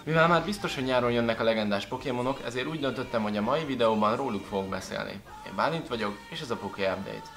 Mivel már biztos, hogy nyáron jönnek a legendás Pokémonok, ezért úgy döntöttem, hogy a mai videóban róluk fogok beszélni. Én Bálint vagyok, és ez a Poké Update.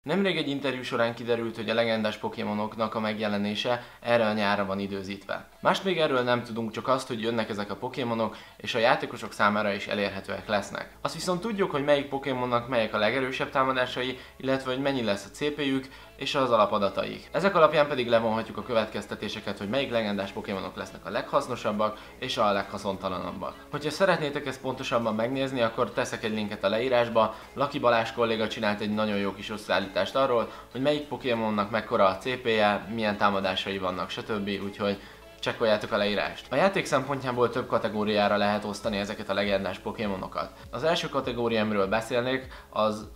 Nemrég egy interjú során kiderült, hogy a legendás Pokémonoknak a megjelenése erre a nyárra van időzítve. Mást még erről nem tudunk, csak azt, hogy jönnek ezek a Pokémonok, és a játékosok számára is elérhetőek lesznek. Azt viszont tudjuk, hogy melyik Pokémonnak melyek a legerősebb támadásai, illetve hogy mennyi lesz a CP-jük és az alapadataik. Ezek alapján pedig levonhatjuk a következtetéseket, hogy melyik legendás Pokémonok lesznek a leghasznosabbak és a leghaszontalanabbak. Hogyha szeretnétek ezt pontosabban megnézni, akkor teszek egy linket a leírásba. Laki Balázs kolléga csinált egy nagyon jó kis összeállítást arról, hogy melyik Pokémonnak mekkora a CP-je, milyen támadásai vannak, stb. Úgyhogy csekkoljátok a leírást. A játék szempontjából több kategóriára lehet osztani ezeket a legendás Pokémonokat. Az első kategória, amiről beszélnék,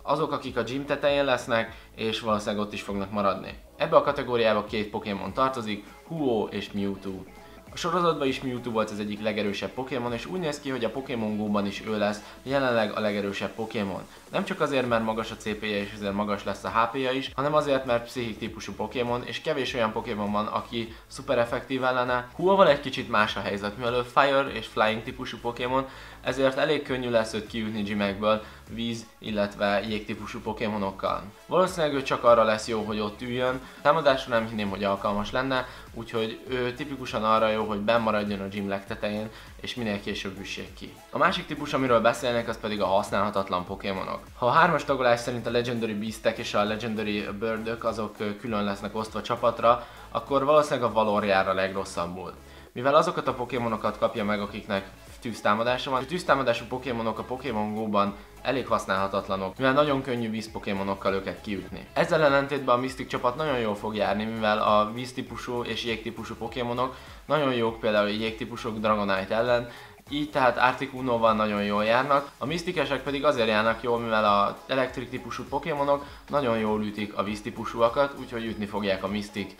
azok, akik a gym tetején lesznek, és valószínűleg ott is fognak maradni. Ebbe a kategóriába két Pokémon tartozik, Ho-Oh és Mewtwo. A sorozatban is Mewtwo volt az egyik legerősebb Pokémon, és úgy néz ki, hogy a Pokémon Go-ban is ő lesz jelenleg a legerősebb Pokémon. Nem csak azért, mert magas a CP-je és ezért magas lesz a HP-ja is, hanem azért, mert pszichik típusú Pokémon, és kevés olyan Pokémon van, aki szuper effektív ellene. Ho-Oh-val egy kicsit más a helyzet, mivel ő Fire és Flying típusú Pokémon, ezért elég könnyű lesz őt kiütni gymekből víz, illetve jég típusú Pokémonokkal. Valószínűleg ő csak arra lesz jó, hogy ott üljön, támadásra nem hinném, hogy alkalmas lenne, úgyhogy ő tipikusan arra jó, hogy benn maradjon a gym legtetején, és minél később üssék ki. A másik típus, amiről beszélnek, az pedig a használhatatlan Pokémonok. Ha a hármas tagolás szerint a Legendary Beastek és a Legendary Birdök azok külön lesznek osztva csapatra, akkor valószínűleg a Valor jár a legrosszabbul. Mivel azokat a Pokémonokat kapja meg, akiknek tűztámadása van. A tűztámadású Pokémonok a Pokémon Go-ban elég használhatatlanok, mivel nagyon könnyű víz Pokémonokkal őket kiütni. Ezzel ellentétben a Mystic csapat nagyon jól fog járni, mivel a víztípusú és jégtípusú Pokémonok nagyon jók például a jégtípusok Dragonite ellen, így tehát Articuno-val nagyon jól járnak, a misztikesek pedig azért járnak jól, mivel a elektrik típusú Pokémonok nagyon jól ütik a víztípusúakat, úgyhogy ütni fogják a Mystic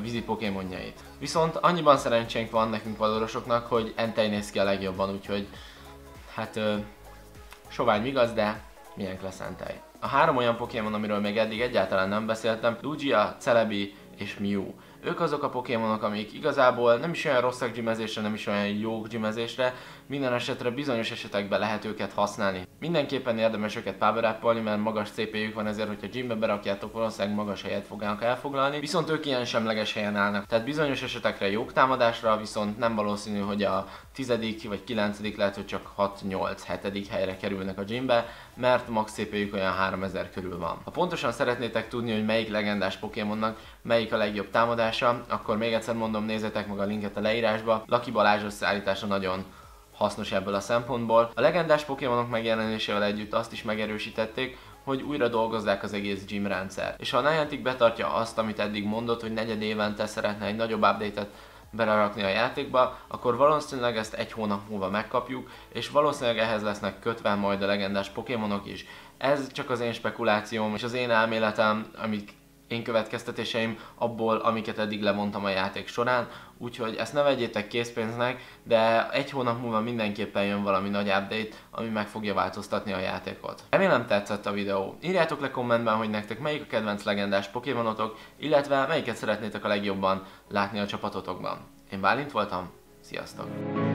vízi Pokémonjait. Viszont annyiban szerencsénk van nekünk vadorosoknak, hogy Entei néz ki a legjobban, úgyhogy hát sovány igaz, de milyen lesz Entei. A három olyan Pokémon, amiről még eddig egyáltalán nem beszéltem, Lugia, Celebi és Mew. Ők azok a Pokémonok, amik igazából nem is olyan rosszak gymezésre, nem is olyan jók gymezésre, minden esetre bizonyos esetekben lehet őket használni. Mindenképpen érdemes őket power-up-olni, mert magas CP-jük van, ezért hogyha gymbe berakjátok, valószínűleg magas helyet fognak elfoglalni, viszont ők ilyen semleges helyen állnak. Tehát bizonyos esetekre jók támadásra, viszont nem valószínű, hogy a 10. vagy 9. lehet, hogy csak 6-8-7. helyre kerülnek a gymbe, mert max CP-jük olyan 3000 körül van. Ha pontosan szeretnétek tudni, hogy melyik legendás Pokémonnak melyik a legjobb támadása, akkor még egyszer mondom, nézzétek meg a linket a leírásba. Laki Balázs összeállítása nagyon hasznos ebből a szempontból. A legendás Pokémonok megjelenésével együtt azt is megerősítették, hogy újra dolgozzák az egész gym rendszer. És ha a Niantic betartja azt, amit eddig mondott, hogy negyed évente szeretne egy nagyobb update-et belerakni a játékba, akkor valószínűleg ezt egy hónap múlva megkapjuk, és valószínűleg ehhez lesznek kötve majd a legendás Pokémonok is. Ez csak az én spekulációm és az én elméletem, amik én következtetéseim abból, amiket eddig levontam a játék során, úgyhogy ezt ne vegyétek készpénznek, de egy hónap múlva mindenképpen jön valami nagy update, ami meg fogja változtatni a játékot. Remélem tetszett a videó. Írjátok le kommentben, hogy nektek melyik a kedvenc legendás Pokémonotok, illetve melyiket szeretnétek a legjobban látni a csapatotokban. Én Bálint voltam, sziasztok!